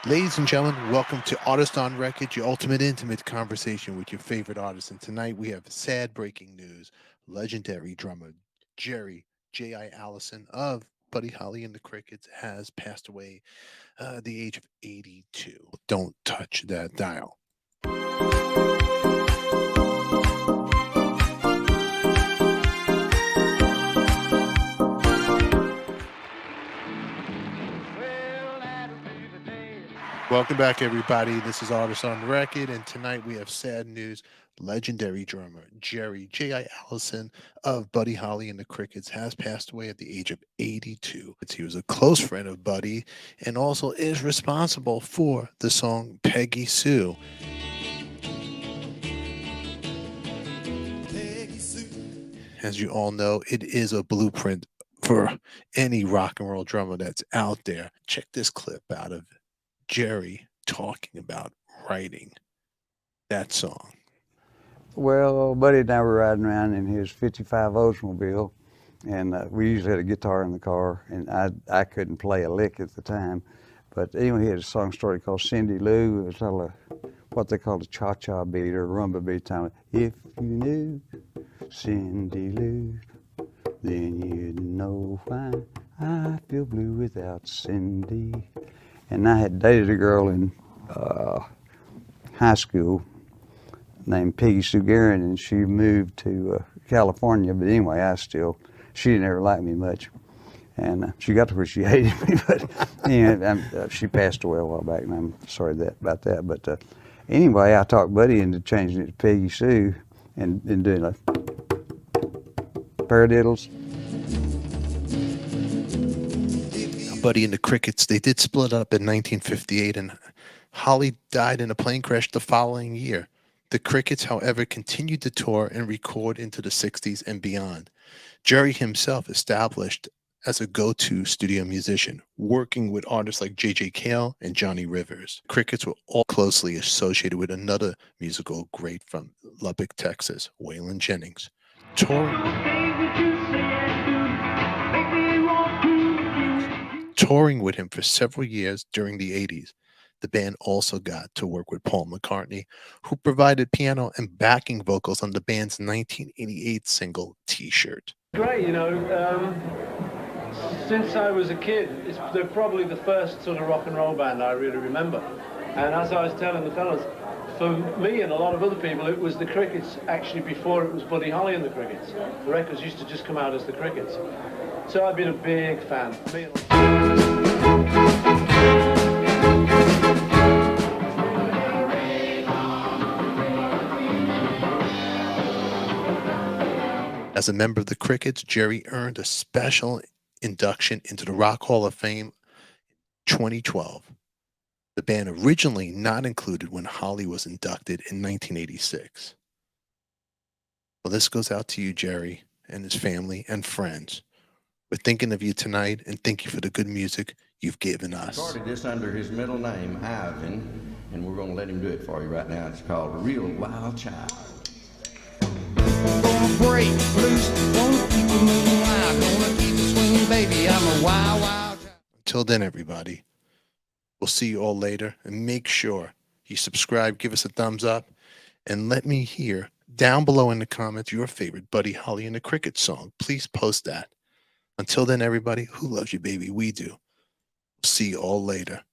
Ladies and gentlemen, welcome to Artist on Record, your ultimate intimate conversation with your favorite artist. And tonight we have sad breaking news. Legendary drummer Jerry J.I. Allison of Buddy Holly and the Crickets has passed away at the age of 82. Don't touch that dial. Welcome back, everybody. This is Artists on the Record, and tonight we have sad news. Legendary drummer Jerry J.I. Allison of Buddy Holly and the Crickets has passed away at the age of 82. He was a close friend of Buddy and also is responsible for the song Peggy Sue. As you all know, it is a blueprint for any rock and roll drummer that's out there. Check this clip out of Jerry talking about writing that song. Well, Buddy and I were riding around in his 55 Oldsmobile, and we usually had a guitar in the car, and I couldn't play a lick at the time. But anyway, he had a song started called Cindy Lou. It was all what they called a cha-cha beat or a rumba beat time. If you knew Cindy Lou, then you'd know why I feel blue without Cindy. And I had dated a girl in high school named Peggy Sue, and she moved to California. But anyway, she didn't ever like me much. And she got to where she hated me, but anyway, she passed away a while back, and I'm sorry about that. But anyway, I talked Buddy into changing it to Peggy Sue and doing a paradiddles. Buddy and the Crickets, they did split up in 1958, and Holly died in a plane crash the following year. The Crickets, however, continued to tour and record into the 60s and beyond. Jerry himself established as a go-to studio musician, working with artists like J.J. Cale and Johnny Rivers. Crickets were all closely associated with another musical great from Lubbock, Texas, Waylon Jennings. Touring with him for several years during the 80s. The band also got to work with Paul McCartney, who provided piano and backing vocals on the band's 1988 single T-shirt. Great, since I was a kid, they're probably the first sort of rock and roll band I really remember. And as I was telling the fellas, for me and a lot of other people, it was the Crickets actually before it was Buddy Holly and the Crickets. The records used to just come out as the Crickets. So I've been a big fan. As a member of the Crickets, Jerry earned a special induction into the Rock Hall of Fame in 2012. The band originally not included when Holly was inducted in 1986. Well, this goes out to you, Jerry, and his family and friends. We're thinking of you tonight and thank you for the good music you've given us. Started this under his middle name, Ivan, and we're going to let him do it for you right now. It's called Real Wild Child. Gonna break loose, gonna keep it moving wild, gonna keep it swinging, baby, I'm a wild, wild child. Until then, everybody, we'll see you all later, and make sure you subscribe, give us a thumbs up, and let me hear down below in the comments your favorite Buddy Holly and the Crickets song. Please post that. Until then, everybody, who loves you, baby? We do. See you all later.